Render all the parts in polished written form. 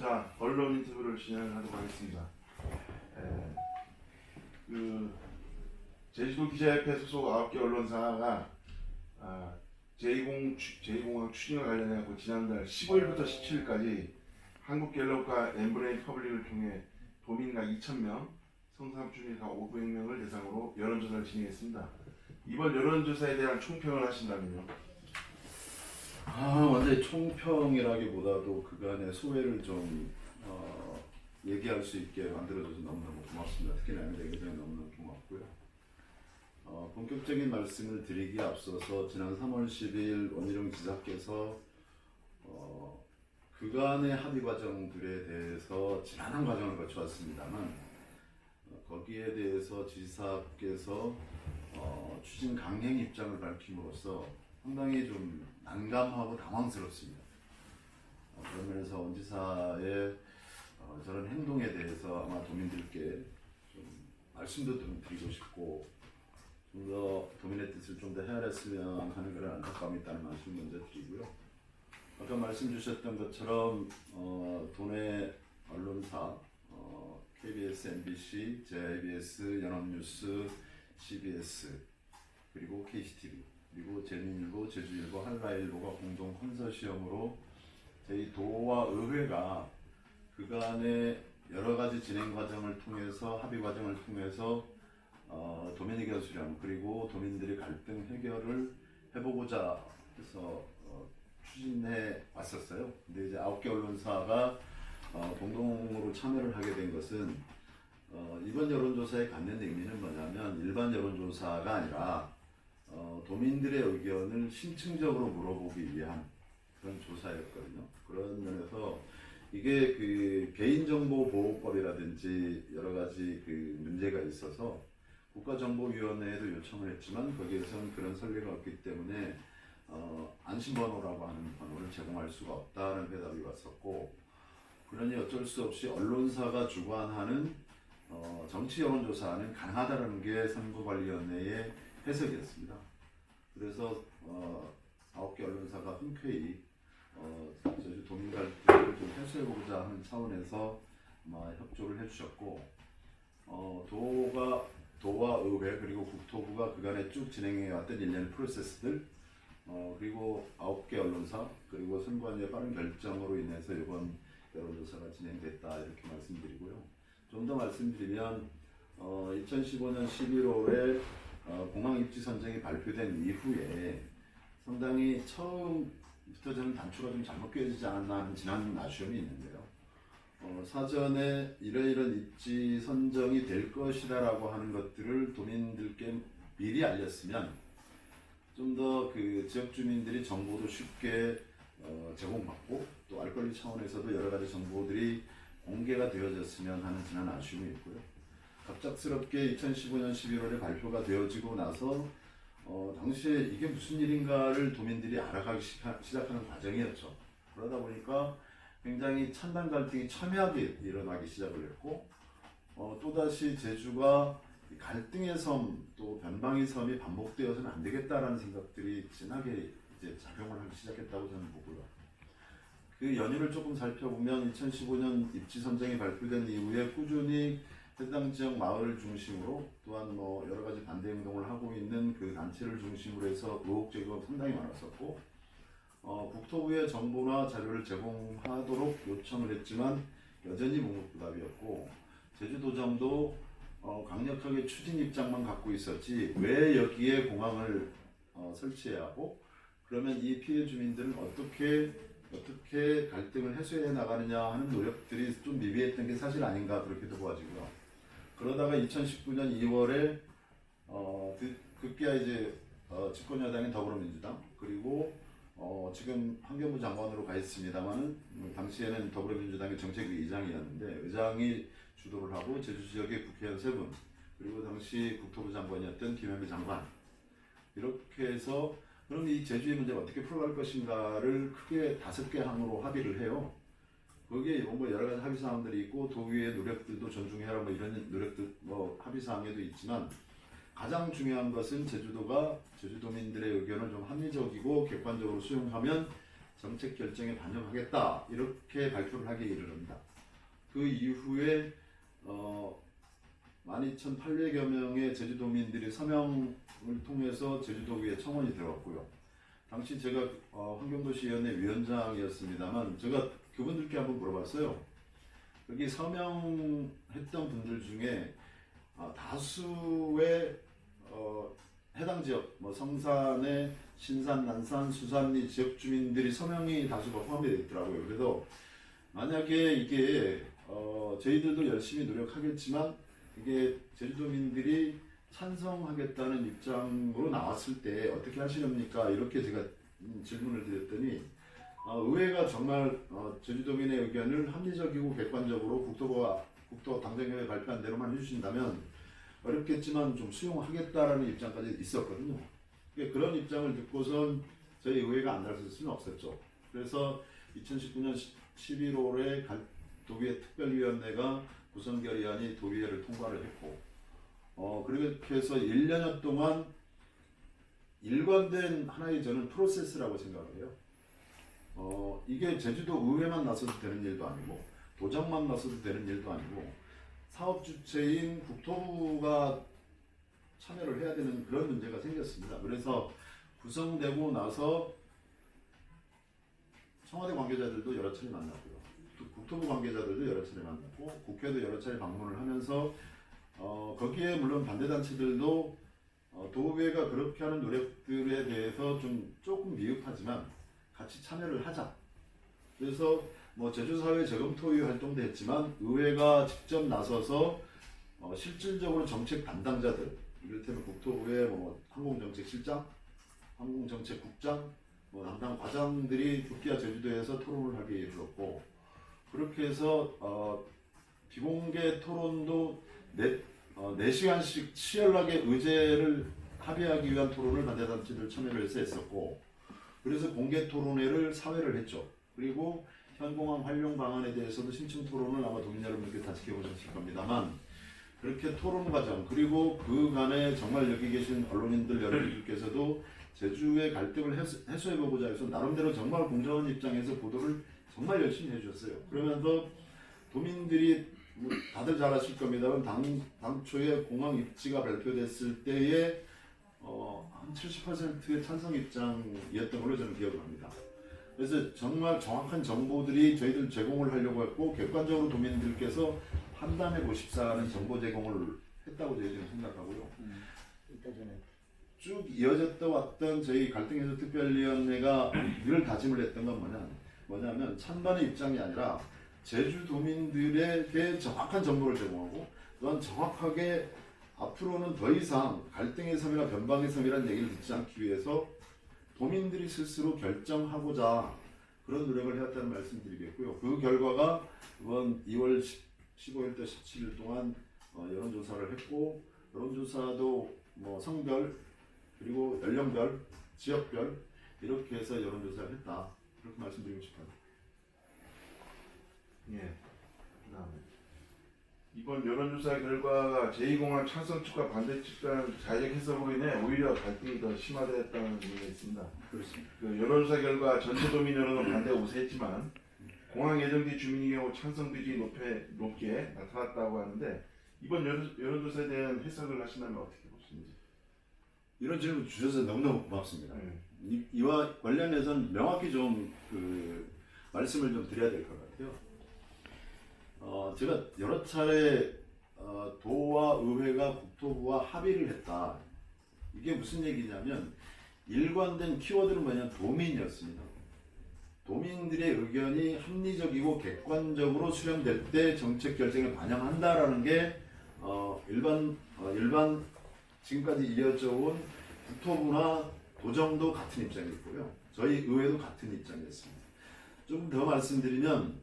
자, 언론 인터뷰를 진행하도록 하겠습니다. 에, 그 제주도 기자협회 소속 9개 언론사가 제2공항 추진과 관련해서 지난달 15일부터 17일까지 한국갤럽과 엠브레인 퍼블릭을 통해 도민가 2,000명, 성산주민가 500명을 대상으로 여론조사를 진행했습니다. 이번 여론조사에 대한 총평을 하신다면요? 완전히 총평이라기보다도 그간의 소회를 좀 얘기할 수 있게 만들어줘서 너무너무 고맙습니다. 특히나 대개장에 너무너무 고맙고요. 본격적인 말씀을 드리기에 앞서서 지난 3월 10일 원희룡 지사께서 그간의 합의 과정들에 대해서 지난한 과정을 거쳐왔습니다만 거기에 대해서 지사께서 추진 강행 입장을 밝힘으로써 상당히 좀 난감하고 당황스럽습니다. 그런 면에서 원 지사의 저런 행동에 대해서 아마 도민들께 좀 말씀도 좀 드리고 싶고 좀 더 도민의 뜻을 좀 더 헤아렸으면 하는 그런 안타까움이 있다는 말씀 먼저 드리고요. 아까 말씀 주셨던 것처럼 도내 언론사 KBS, MBC, JIBS, 연합뉴스, CBS 그리고 KCTV 그리고 제민일보, 제주일보, 한라일보가 공동 컨소시엄으로 저희 도와 의회가 그간의 여러 가지 진행 과정을 통해서 합의 과정을 통해서 도민 의견 수렴 그리고 도민들의 갈등 해결을 해보고자 해서 추진해 왔었어요. 근데 이제 9개 언론사가 공동으로 참여를 하게 된 것은 이번 여론조사에 갖는 의미는 뭐냐면 일반 여론조사가 아니라 도민들의 의견을 심층적으로 물어보기 위한 그런 조사였거든요. 그런 면에서 이게 그 개인정보보호법이라든지 여러 가지 그 문제가 있어서 국가정보위원회에도 요청을 했지만 거기에서는 그런 선례가 없기 때문에 안심번호라고 하는 번호를 제공할 수가 없다는 대답이 왔었고, 그러니 어쩔 수 없이 언론사가 주관하는 정치 여론조사는 가능하다는 게 선거관리위원회의 해석이었습니다. 그래서 9개 언론사가 흔쾌히 제주 도민 갈등을 좀 해소해보고자 하는 차원에서 협조를 해주셨고, 도와 의회 그리고 국토부가 그간에 쭉 진행해왔던 일련의 프로세스들 그리고 9개 언론사 그리고 선관위의 빠른 결정으로 인해서 이번 여론조사가 진행됐다 이렇게 말씀드리고요. 좀 더 말씀드리면 2015년 11월에 공항 입지 선정이 발표된 이후에 상당히 처음부터 저는 단추가 좀 잘못 꿰어지지 않았나 하는 지난 아쉬움이 있는데요. 사전에 이러이런 입지 선정이 될 것이라고 하는 것들을 도민들께 미리 알렸으면 좀 더 그 지역 주민들이 정보도 쉽게 제공받고 또 알 권리 차원에서도 여러 가지 정보들이 공개가 되어졌으면 하는 지난 아쉬움이 있고요. 갑작스럽게 2015년 11월에 발표가 되어지고 나서 당시에 이게 무슨 일인가를 도민들이 알아가기 시작하는 과정이었죠. 그러다 보니까 굉장히 찬반 갈등이 첨예하게 일어나기 시작을 했고 또다시 제주가 갈등의 섬 또 변방의 섬이 반복되어서는 안 되겠다라는 생각들이 진하게 이제 작용을 하기 시작했다고 저는 보고요. 그 연유를 조금 살펴보면 2015년 입지 선정이 발표된 이후에 꾸준히 해당 지역 마을을 중심으로 또한 여러 가지 반대 행동을 하고 있는 그 단체를 중심으로 해서 의혹 제기가 상당히 많았었고 국토부의 정보나 자료를 제공하도록 요청을 했지만 여전히 묵묵부답이었고 제주도정도 강력하게 추진 입장만 갖고 있었지 왜 여기에 공항을 설치해야 하고 그러면 이 피해 주민들은 어떻게 갈등을 해소해 나가느냐 하는 노력들이 좀 미비했던 게 사실 아닌가 그렇게도 보아지고요. 그러다가 2019년 2월에 급기야 이제 집권여당인 더불어민주당 그리고 지금 환경부 장관으로 가 있습니다만 당시에는 더불어민주당의 정책위 의장이었는데 의장이 주도를 하고 제주 지역의 국회의원 3분 그리고 당시 국토부 장관이었던 김현미 장관 이렇게 해서 그럼 이 제주의 문제를 어떻게 풀어갈 것인가를 크게 5개 항으로 합의를 해요. 거기에 여러 가지 합의 사항들이 있고 도의의 노력들도 존중해라 이런 노력들 합의 사항에도 있지만 가장 중요한 것은 제주도민들의 의견을 좀 합리적이고 객관적으로 수용하면 정책 결정에 반영하겠다 이렇게 발표를 하기에 이르릅니다. 그 이후에 12,800여 명의 제주도민들이 서명을 통해서 제주도의회 청원이 들어갔고요. 당시 제가 환경도시위원회 위원장이었습니다만 제가 그분들께 한번 물어봤어요. 여기 서명했던 분들 중에 다수의 해당 지역, 뭐 성산의 신산, 난산, 수산리 지역 주민들이 서명이 다수가 포함이 되어 있더라고요. 그래서 만약에 이게 저희들도 열심히 노력하겠지만 이게 제주도민들이 찬성하겠다는 입장으로 나왔을 때 어떻게 하시렵니까? 이렇게 제가 질문을 드렸더니 의회가 정말 제주도민의 의견을 합리적이고 객관적으로 국토 당정협회 발표한 대로만 해주신다면 어렵겠지만 좀 수용하겠다라는 입장까지 있었거든요. 그런 입장을 듣고선 저희 의회가 안 나설 수는 없었죠. 그래서 2019년 11월에 도의회 특별위원회가 구성 결의안이 도의회를 통과를 했고 그렇게 해서 1년여 동안 일관된 하나의 저는 프로세스라고 생각을 해요. 이게 제주도 의회만 나서도 되는 일도 아니고 도정만 나서도 되는 일도 아니고 사업 주체인 국토부가 참여를 해야 되는 그런 문제가 생겼습니다. 그래서 구성되고 나서 청와대 관계자들도 여러 차례 만났고요. 국토부 관계자들도 여러 차례 만났고 국회도 여러 차례 방문을 하면서 거기에 물론 반대단체들도 도의회가 그렇게 하는 노력들에 대해서 조금 미흡하지만 같이 참여를 하자. 그래서 뭐 제주사회 재검토위 활동도 했지만 의회가 직접 나서서 실질적으로 정책 담당자들, 이를테면 국토부의 뭐 항공정책실장, 항공정책국장, 뭐 담당 과장들이 국기와 제주도에서 토론을 하기에 이르렀고 그렇게 해서 비공개 토론도 4시간씩 치열하게 의제를 합의하기 위한 토론을 반대단체들 참여를 해서 했었고 그래서 공개 토론회를 사회를 했죠. 그리고 현공항 활용 방안에 대해서도 신청 토론을 아마 도민 여러분께 다 지켜보셨을 겁니다만 그렇게 토론 과정 그리고 그간에 정말 여기 계신 언론인들 여러분들께서도 제주의 갈등을 해소해보고자 해서 나름대로 정말 공정한 입장에서 보도를 정말 열심히 해주셨어요. 그러면서 도민들이 다들 잘 아실 겁니다만 당초에 공항 입지가 발표됐을 때에 한 70%의 찬성 입장이었던 걸로 저는 기억을 합니다. 그래서 정말 정확한 정보들이 저희들 제공을 하려고 했고 객관적으로 도민들께서 판단해 보십사는 정보 제공을 했다고 저희들은 생각하고요. 쭉 이어졌다 왔던 저희 갈등 해소 특별위원회가 늘 다짐을 했던 건 뭐냐면 찬반의 입장이 아니라 제주도민들에게 정확한 정보를 제공하고 또한 정확하게 앞으로는 더 이상 갈등의 섬이나 변방의 섬이라는 얘기를 듣지 않기 위해서 도민들이 스스로 결정하고자 그런 노력을 해왔다는 말씀드리겠고요. 그 결과가 이번 2월 15일부터 17일 동안 여론조사를 했고 여론조사도 뭐 성별 그리고 연령별, 지역별 이렇게 해서 여론조사를 했다. 그렇게 말씀드리고 싶어요. 예. 그다음에 이번 여론조사 결과가 제2공항 찬성 측과 반대 측 간 자색 해석으로 인해 오히려 갈등이 더 심화되었다는 얘기가 있습니다. 그렇습니다. 그 여론조사 결과 전체 도민 여론은 반대 우세했지만 공항 예정 지 주민의 경우 찬성 비중이 높게 나타났다고 하는데 이번 여론조사에 대한 해석을 하신다면 어떻게 보시는지? 이런 질문 주셔서 너무너무 고맙습니다. 이와 관련해서는 명확히 좀 말씀을 좀 드려야 될 것 같아요. 제가 여러 차례 도와 의회가 국토부와 합의를 했다. 이게 무슨 얘기냐면 일관된 키워드는 뭐냐면 도민이었습니다. 도민들의 의견이 합리적이고 객관적으로 수렴될 때 정책 결정에 반영한다라는 게 일반 지금까지 이어져 온 국토부나 도정도 같은 입장이었고요. 저희 의회도 같은 입장이었습니다. 좀 더 말씀드리면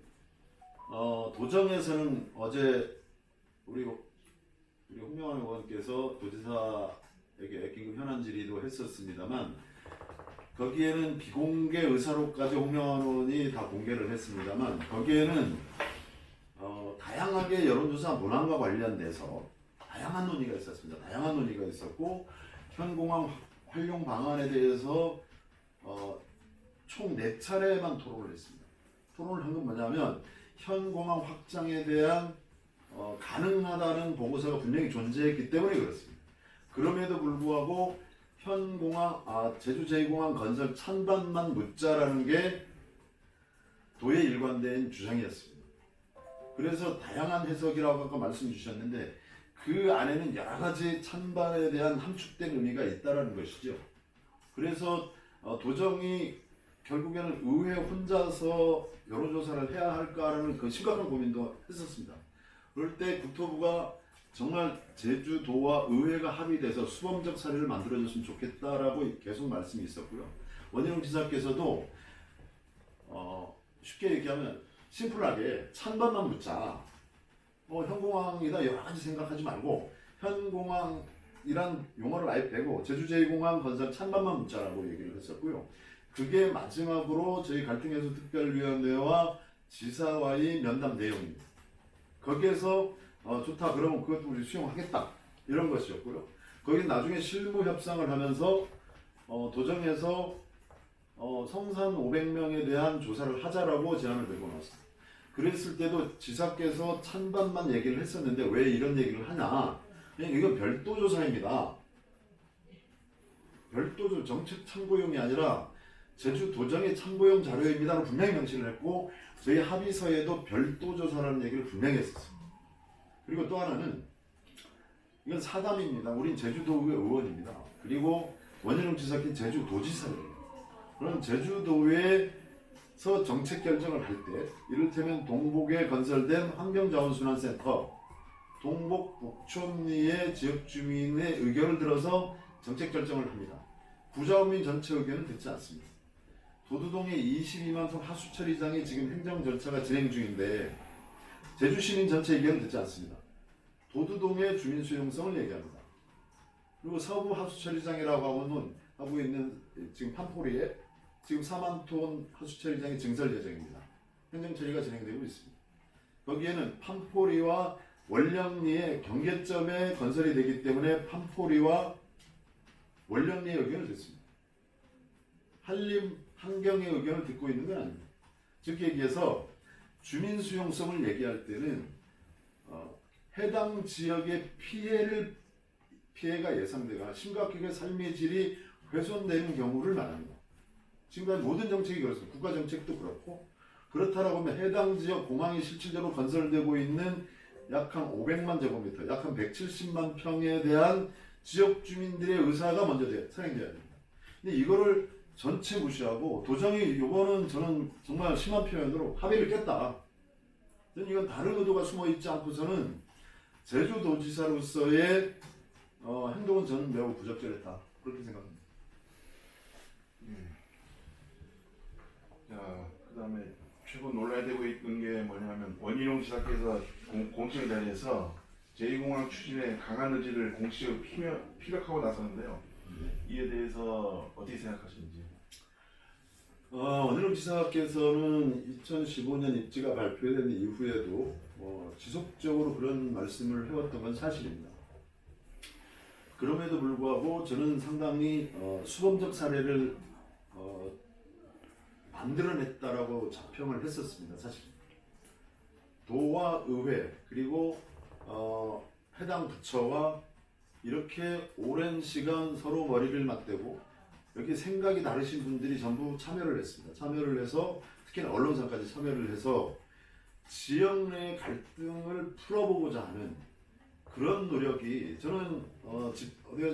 도정에서는 어제 우리 홍명환 의원께서 도지사에게 긴급 현안 질의도 했었습니다만 거기에는 비공개 의사록까지 홍명환 의원이 다 공개를 했습니다만 거기에는 다양하게 여론조사 문항과 관련돼서 다양한 논의가 있었습니다. 다양한 논의가 있었고 현공항 활용 방안에 대해서 총 4차례만 토론을 했습니다. 토론을 한 건 뭐냐면 현 공항 확장에 대한 가능하다는 보고서가 분명히 존재했기 때문에 그렇습니다. 그럼에도 불구하고 현 공항, 제주 제2공항 건설 찬반만 묻자라는 게 도의 일관된 주장이었습니다. 그래서 다양한 해석이라고 아까 말씀 주셨는데 그 안에는 여러 가지 찬반에 대한 함축된 의미가 있다는 것이죠. 그래서 도정이 결국에는 의회 혼자서 여론조사를 해야 할까라는 그 심각한 고민도 했었습니다. 그럴 때 국토부가 정말 제주도와 의회가 합의돼서 수범적 사례를 만들어줬으면 좋겠다라고 계속 말씀이 있었고요. 원희룡 지사께서도 쉽게 얘기하면 심플하게 찬반만 묻자. 현공항이다 여러 가지 생각하지 말고 현공항이란 용어를 아예 빼고 제주 제2공항 건설 찬반만 묻자라고 얘기를 했었고요. 그게 마지막으로 저희 갈등해소 특별위원회와 지사와의 면담 내용입니다. 거기에서 좋다 그러면 그것도 우리 수용하겠다 이런 것이었고요. 거기 나중에 실무 협상을 하면서 도정에서 성산 500명에 대한 조사를 하자라고 제안을 들고 나왔습니다. 그랬을 때도 지사께서 찬반만 얘기를 했었는데 왜 이런 얘기를 하냐? 그냥 이건 별도 조사입니다. 별도 정책 참고용이 아니라 제주도정의 참고용 자료입니다라고 분명히 명시를 했고 저희 합의서에도 별도 조사라는 얘기를 분명히 했었습니다. 그리고 또 하나는 이건 사담입니다. 우린 제주도의 의원입니다. 그리고 원희룡 지사께 제주도지사예요. 그럼 제주도에서 정책 결정을 할 때 이를테면 동복에 건설된 환경자원순환센터 동복 북촌리의 지역 주민의 의견을 들어서 정책 결정을 합니다. 부자원민 전체 의견은 듣지 않습니다. 도두동의 22만 톤 하수 처리장이 지금 행정 절차가 진행 중인데 제주 시민 전체 의견은 듣지 않습니다. 도두동의 주민 수용성을 얘기합니다. 그리고 서부 하수 처리장이라고 하고 있는 지금 판포리에 지금 4만 톤 하수 처리장이 증설 예정입니다. 행정 처리가 진행되고 있습니다. 거기에는 판포리와 원령리의 경계점에 건설이 되기 때문에 판포리와 원령리의 의견을 듣습니다. 한림 환경의 의견을 듣고 있는 건 아닙니다. 즉 얘기해서 주민 수용성을 얘기할 때는 해당 지역의 피해가 예상되거나 심각하게 삶의 질이 훼손되는 경우를 말합니다. 지금까지 모든 정책이 그렇습니다. 국가 정책도 그렇고 그렇다라고 하면 해당 지역 공항이 실질적으로 건설되고 있는 약 한 500만 제곱미터, 약 한 170만 평에 대한 지역 주민들의 의사가 먼저 선행돼야 됩니다. 근데 이거를 전체 무시하고 도정이 이거는 저는 정말 심한 표현으로 합의를 깼다. 저는 이건 다른 의도가 숨어 있지 않고서는 제주도지사로서의 행동은 저는 매우 부적절했다. 그렇게 생각합니다. 자, 그 다음에 최근 논란되고 있는 게 뭐냐면 원희룡 지사께서 공식 자리에서 제2공항 추진에 강한 의지를 공식적으로 피력하고 나섰는데요. 이에 대해서 어떻게 생각하시는지? 원희룡 지사께서는 2015년 입지가 발표된 이후에도 지속적으로 그런 말씀을 해왔던 건 사실입니다. 그럼에도 불구하고 저는 상당히 수범적 사례를 만들어냈다라고 자평을 했었습니다. 사실 도와 의회 그리고 해당 부처와 이렇게 오랜 시간 서로 머리를 맞대고 여기 생각이 다르신 분들이 전부 참여를 했습니다. 참여를 해서 특히나 언론사까지 참여를 해서 지역 내 갈등을 풀어보고자 하는 그런 노력이 저는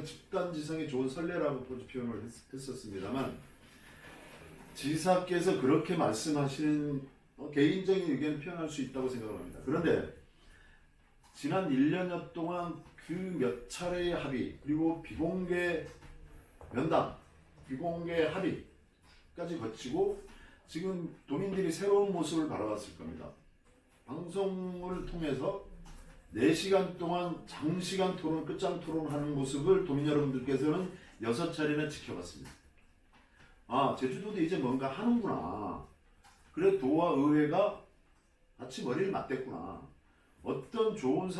집단지성이 좋은 선례라고 표현을 했었습니다만 지사께서 그렇게 말씀하시는 개인적인 의견을 표현할 수 있다고 생각을 합니다. 그런데 지난 1년여 동안 그 몇 차례의 합의 그리고 비공개 면담, 비공개 합의까지 거치고 지금 도민들이 새로운 모습을 바라봤을 겁니다. 방송을 통해서 4시간 동안 장시간 토론, 끝장 토론하는 모습을 도민 여러분들께서는 6차례나 지켜봤습니다. 제주도도 이제 뭔가 하는구나. 그래 도와 의회가 같이 머리를 맞댔구나. 어떤 좋은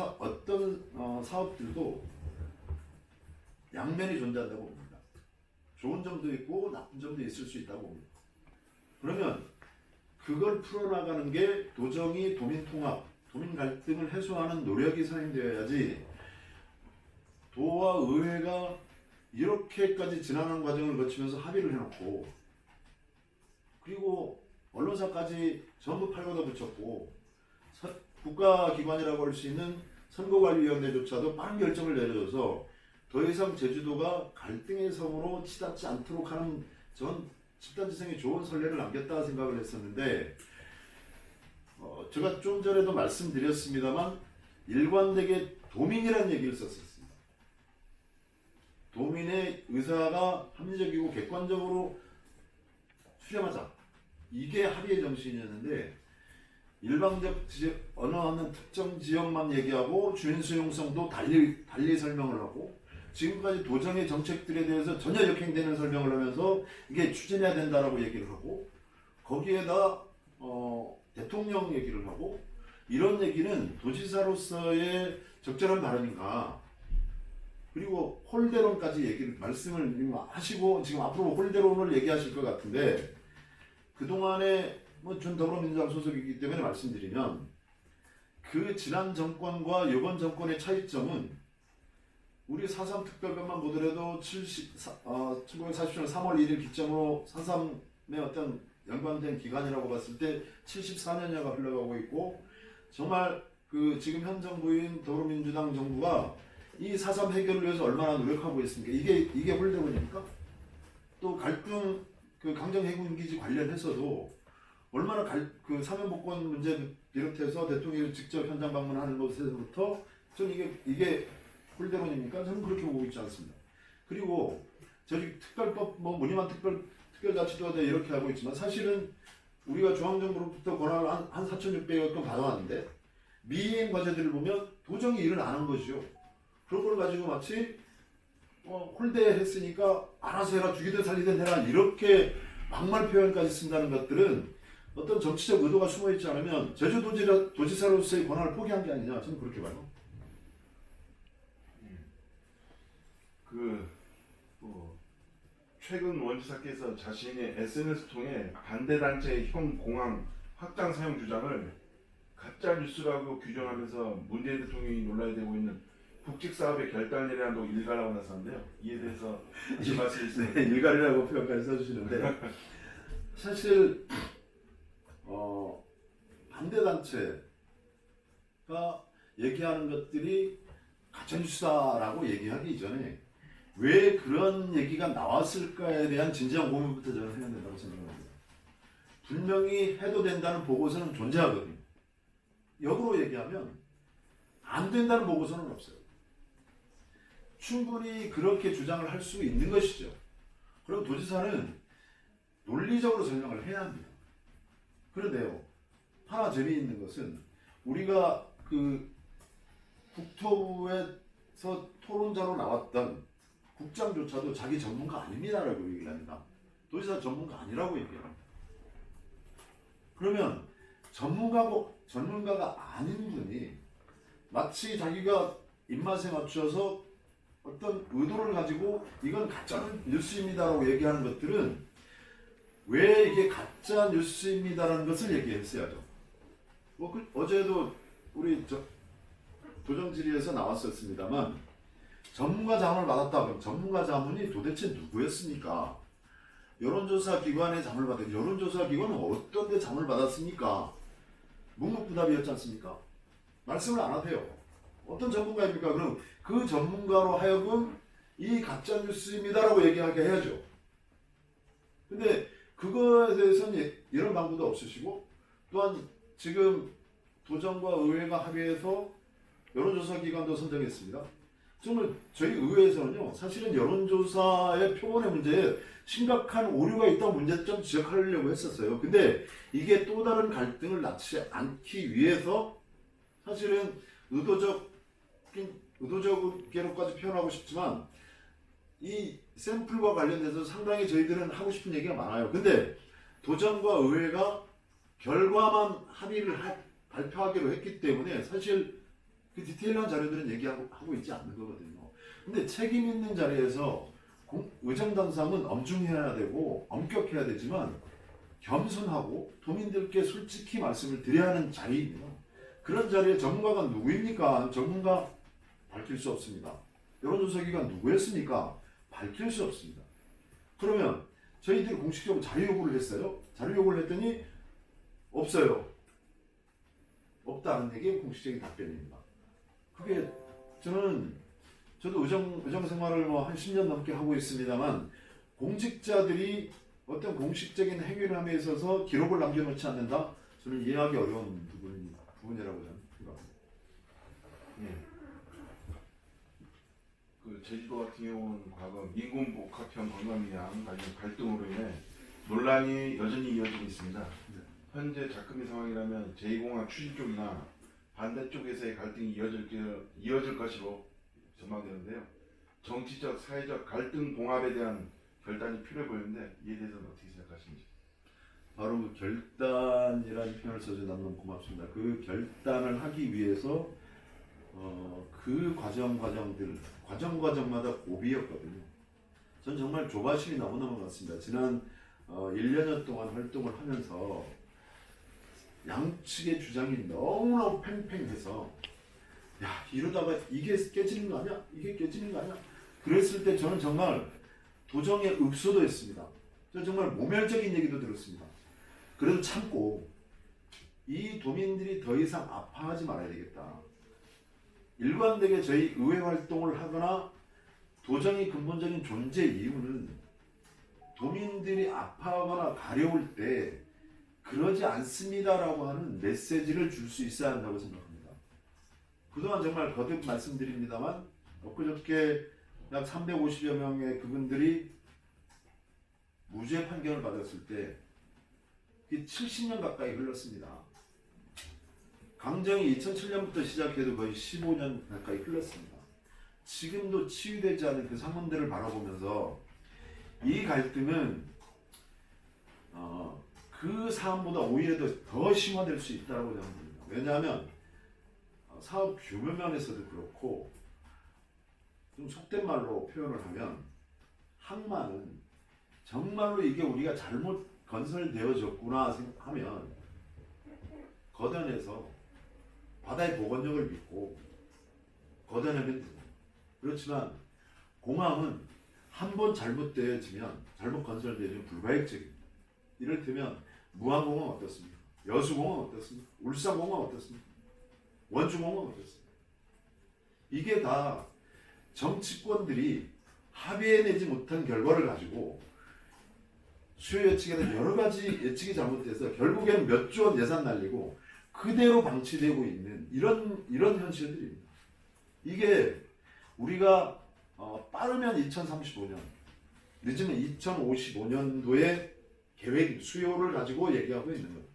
사업들도 양면이 존재한다고 봅니다. 좋은 점도 있고 나쁜 점도 있을 수 있다고 봅니다. 그러면 그걸 풀어나가는 게 도정이 도민 통합, 도민 갈등을 해소하는 노력이 사용되어야지 도와 의회가 이렇게까지 지난한 과정을 거치면서 합의를 해놓고 그리고 언론사까지 전부 팔걷어 붙였고 국가기관이라고 할 수 있는 선거관리위원회조차도 빠른 결정을 내려줘서 더 이상 제주도가 갈등의 섬으로 치닫지 않도록 하는 전 집단지성이 좋은 선례를 남겼다 생각을 했었는데 제가 좀 전에도 말씀드렸습니다만 일관되게 도민이라는 얘기를 썼었습니다. 도민의 의사가 합리적이고 객관적으로 수렴하자. 이게 합의의 정신이었는데 일방적 어느 한 특정 지역만 얘기하고 주민 수용성도 달리 설명을 하고 지금까지 도정의 정책들에 대해서 전혀 역행되는 설명을 하면서 이게 추진해야 된다라고 얘기를 하고 거기에다 대통령 얘기를 하고 이런 얘기는 도지사로서의 적절한 발언인가 그리고 홀대론까지 말씀을 하시고 지금 앞으로 홀대론을 얘기하실 것 같은데 그동안에 전 더불어민주당 소속이기 때문에 말씀드리면 그 지난 정권과 이번 정권의 차이점은 우리 4.3 특별법만 보더라도 1940년 3월 1일 기점으로 4.3의 어떤 연관된 기간이라고 봤을 때 74년여가 흘러가고 있고 정말 그 지금 현 정부인 더불어민주당 정부가 이 4.3 해결을 위해서 얼마나 노력하고 있습니까? 이게 홀대론입니까? 또 갈등 그 강정해군기지 관련해서도 얼마나 그 사면복권 문제 비롯해서 대통령이 직접 현장 방문하는 것에서부터 저는 이게 홀대론입니까? 저는 그렇게 보고 있지 않습니다. 그리고 저희 특별법 무늬만 특별자치도하다 이렇게 하고 있지만 사실은 우리가 중앙정부로부터 권한을 한 4,600여 건 받아왔는데 미이행 과제들을 보면 도정이 일을 안 한 것이죠. 그런 걸 가지고 마치 홀대했으니까 알아서 해라 죽이든 살리든 해라 이렇게 막말 표현까지 쓴다는 것들은 어떤 정치적 의도가 숨어있지 않으면 제주도지사로서의 권한을 포기한 게 아니냐 저는 그렇게 봐요. 최근 원지사께서 자신의 SNS 통해 반대단체의 형 공항 확장 사용 주장을 가짜 뉴스라고 규정하면서 문재인 대통령이 논란이 되고 있는 국직사업의 결단 내란도 일가라고 나섰는데요. 이에 대해서 다시 말씀해주세요. 네, 일가리라고 표현까지 써주시는데 사실 반대단체가 얘기하는 것들이 가짜뉴스다라고 얘기하기 이전에 왜 그런 얘기가 나왔을까에 대한 진지한 고민부터 저는 해야 된다고 생각합니다. 분명히 해도 된다는 보고서는 존재하거든요. 역으로 얘기하면 안 된다는 보고서는 없어요. 충분히 그렇게 주장을 할 수 있는 것이죠. 그럼 도지사는 논리적으로 설명을 해야 합니다. 그런데요, 하나 재미있는 것은 우리가 그 국토부에서 토론자로 나왔던 국장조차도 자기 전문가 아닙니다라고 얘기를 합니다. 도지사 전문가 아니라고 얘기합니다. 그러면 전문가가 아닌 분이 마치 자기가 입맛에 맞춰서 어떤 의도를 가지고 이건 가짜 뉴스입니다라고 얘기하는 것들은 왜 이게 가짜 뉴스입니다라는 것을 얘기했어야죠. 어제도 우리 도정질의에서 나왔었습니다만 전문가 자문을 받았다. 그럼 전문가 자문이 도대체 누구였습니까? 여론조사 기관의 자문을 받았. 여론조사 기관은 어떤 데 자문을 받았습니까? 묵묵부답이었지 않습니까? 말씀을 안 하세요. 어떤 전문가입니까? 그럼 그 전문가로 하여금 이 가짜뉴스입니다라고 얘기하게 해야죠. 근데 그거에 대해서는 이런 방법도 없으시고 또한 지금 도정과 의회가 합의해서 여론조사 기관도 선정했습니다. 정말 저희 의회에서는요, 사실은 여론조사의 표본의 문제에 심각한 오류가 있다는 문제점 지적하려고 했었어요. 근데 이게 또 다른 갈등을 낳지 않기 위해서 사실은 의도적으로까지 표현하고 싶지만 이 샘플과 관련돼서 상당히 저희들은 하고 싶은 얘기가 많아요. 근데 도정과 의회가 결과만 합의를 발표하기로 했기 때문에 사실 그 디테일한 자료들은 얘기하고 있지 않는 거거든요. 근데 책임 있는 자리에서 의정 당상은 엄중해야 되고 엄격해야 되지만 겸손하고 도민들께 솔직히 말씀을 드려야 하는 자리입니다. 그런 자리에 전문가가 누구입니까? 전문가 밝힐 수 없습니다. 여론조사기관 누구였습니까? 밝힐 수 없습니다. 그러면 저희들이 공식적으로 자료 요구를 했어요. 자료 요구를 했더니 없어요. 없다는 얘기 공식적인 답변입니다. 그게 저도 의정 생활을 뭐 한 10년 넘게 하고 있습니다만 공직자들이 어떤 공식적인 행위를 함에 있어서 기록을 남겨놓지 않는다? 저는 이해하기 어려운 부분이라고 저는 생각합니다. 예. 그 제주도 같은 경우는 과거 민군 복합형 관광이랑 관련 갈등으로 인해 논란이 여전히 이어지고 있습니다. 현재 작금의 상황이라면 제2공항 추진 쪽이나 반대쪽에서의 갈등이 이어질 것으로 전망되는데요. 정치적, 사회적 갈등 봉합에 대한 결단이 필요해 보이는데 이에 대해서는 어떻게 생각하십니까? 바로 그 결단이라는 표현을 써줘 너무 고맙습니다. 그 결단을 하기 위해서 그 과정마다 고비였거든요. 전 정말 조바심이 너무너무 많습니다. 지난 1년여 동안 활동을 하면서 양측의 주장이 너무너무 팽팽해서 야 이러다가 이게 깨지는 거 아니야? 이게 깨지는 거 아니야? 그랬을 때 저는 정말 도정에 읍소도 했습니다. 저 정말 모멸적인 얘기도 들었습니다. 그래도 참고 이 도민들이 더 이상 아파하지 말아야 되겠다. 일관되게 저희 의회 활동을 하거나 도정의 근본적인 존재 이유는 도민들이 아파하거나 가려울 때 그러지 않습니다라고 하는 메시지를 줄 수 있어야 한다고 생각합니다. 그동안 정말 거듭 말씀드립니다만 엊그저께 약 350여 명의 그분들이 무죄 판결을 받았을 때 70년 가까이 흘렀습니다. 강정이 2007년부터 시작해도 거의 15년 가까이 흘렀습니다. 지금도 치유되지 않은 그 상황들을 바라보면서 이 갈등은 그 사안보다 오히려 더 심화될 수 있다고 생각합니다. 왜냐하면 사업 규모 면에서도 그렇고 좀 속된 말로 표현을 하면 항만은 정말로 이게 우리가 잘못 건설되어졌구나 하면 걷어내서 바다의 복원력을 믿고 걷어내면 됩니다. 그렇지만 공항은 한 번 잘못되어지면 잘못 건설되면 불가역적입니다. 이를테면 무안공항 어떻습니까? 여수공항 어떻습니까? 울산공항 어떻습니까? 원주공항 어떻습니까? 이게 다 정치권들이 합의해내지 못한 결과를 가지고 수요 예측에 대한 여러 가지 예측이 잘못돼서 결국에는 몇 조 원 예산 날리고 그대로 방치되고 있는 이런 현실들입니다. 이게 우리가 빠르면 2035년, 늦으면 2055년도에 계획 수요를 가지고 얘기하고 있는 거예요.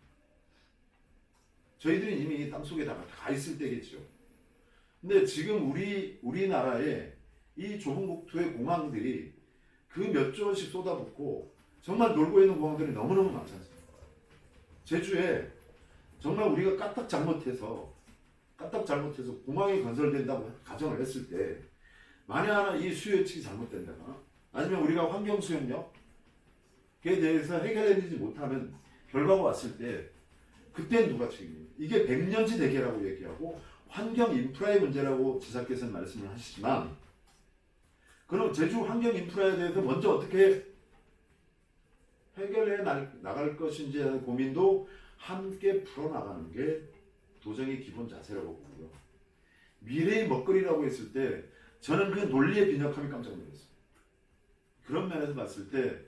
저희들이 이미 땅속에 가 있을 때겠죠. 근데 지금 우리나라의 이 좁은 국토의 공항들이 그 몇 조 원씩 쏟아붓고 정말 놀고 있는 공항들이 너무너무 많지 않습니까? 제주에 정말 우리가 까딱 잘못해서 공항이 건설된다고 가정을 했을 때 만약 하나 이 수요 예측이 잘못된다거나 아니면 우리가 환경 수용력에 대해서 해결되지 못하는 결과가 왔을 때 그때는 누가 책임입니까? 이게 100년지 대계라고 얘기하고 환경 인프라의 문제라고 지사께서는 말씀을 하시지만 그럼 제주 환경 인프라에 대해서 먼저 어떻게 해결해 나갈 것인지에 대한 고민도 함께 풀어나가는 게 도정의 기본 자세라고 보고요. 미래의 먹거리라고 했을 때 저는 그 논리의 빈약함이 깜짝 놀랐어요. 그런 면에서 봤을 때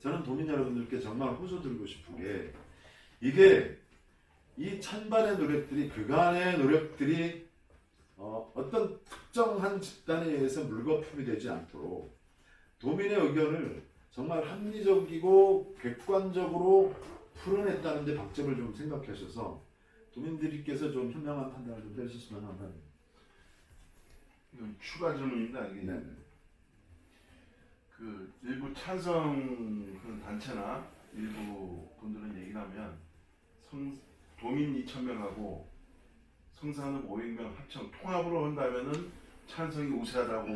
저는 도민 여러분들께 정말 호소드리고 싶은 게 이게 이 찬반의 노력들이 그간의 노력들이 어떤 특정한 집단에 의해서 물거품이 되지 않도록 도민의 의견을 정말 합리적이고 객관적으로 풀어냈다는 데 방점을 좀 생각하셔서 도민들께서 좀 현명한 판단을 좀 해주셨으면 합니다. 추가 질문입니다. 이게 네. 그 일부 찬성 그 단체나 일부 분들은 얘기하면 도민 2,000명하고 성산읍 500명 합청 통합으로 한다면은 찬성이 우세하다고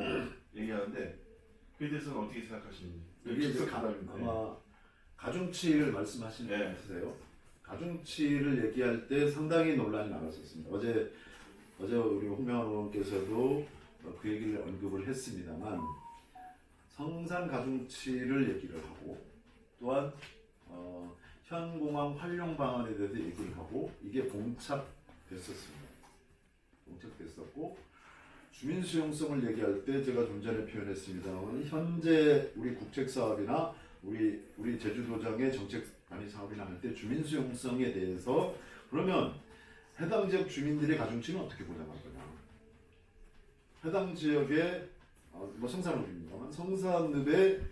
얘기하는데 그에 대해서는 어떻게 생각하시는지? 이게 즉석 답변인데. 아마 가중치를 말씀하시는 것 네. 같으세요? 가중치를 얘기할 때 상당히 논란이 많았었습니다. 어제 우리 홍명환 의원께서도 그 얘기를 언급을 했습니다만 성산 가중치를 얘기를 하고 또한 현 공항 활용 방안에 대해서 얘기를 하고 이게 봉착됐었습니다. 봉착됐었고 주민 수용성을 얘기할 때 제가 좀 전에 표현했습니다만 현재 우리 국책 사업이나 우리 제주도장의 정책 관리 사업이나 할 때 주민 수용성에 대해서 그러면 해당 지역 주민들의 가중치는 어떻게 보장할 거냐? 해당 지역의 뭐 성산읍입니다만 성산읍의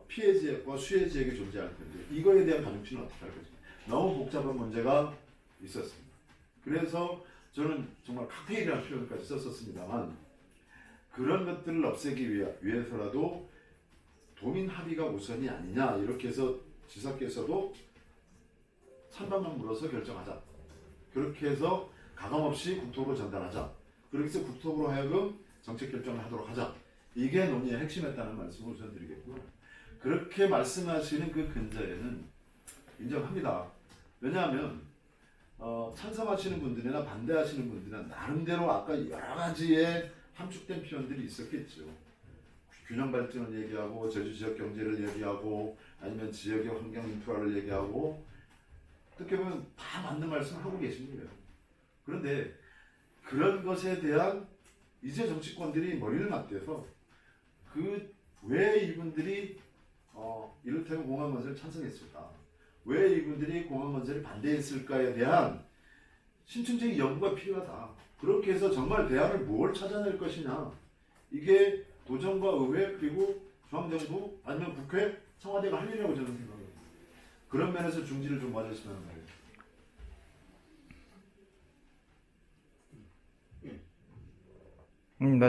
피해 지역과 수해 지역이 존재할 텐데 이거에 대한 가중치는 어떻게 할 것인가? 너무 복잡한 문제가 있었습니다. 그래서 저는 정말 칵테일이라는 표현까지 썼었습니다만 그런 것들을 없애기 위해서라도 도민 합의가 우선이 아니냐 이렇게 해서 지사께서도 찬반만 물어서 결정하자. 그렇게 해서 가감없이 국토부로 전달하자. 그렇게 해서 국토부로 하여금 정책 결정을 하도록 하자. 이게 논의의 핵심이었다는 말씀을 우선 드리겠고요. 그렇게 말씀하시는 그 근저에는 인정합니다. 왜냐하면 찬성하시는 분들이나 반대하시는 분들이나 나름대로 아까 여러 가지의 함축된 표현들이 있었겠죠. 균형 발전을 얘기하고 제주 지역 경제를 얘기하고 아니면 지역의 환경 인프라를 얘기하고 어떻게 보면 다 맞는 말씀을 하고 계신 거예요. 그런데 그런 것에 대한 이제 정치권들이 머리를 맞대서 그 왜 이분들이 이를테면 공항 건설을 찬성했을까? 왜 이분들이 공항 건설을 반대했을까에 대한 심층적인 연구가 필요하다. 그렇게 해서 정말 대안을 뭘 찾아낼 것이냐. 이게 도정과 의회 그리고 중앙정부 아니면 국회, 청와대가 할 일이라고 저는 생각합니다. 그런 면에서 중지를 좀 맞았으면 합니다.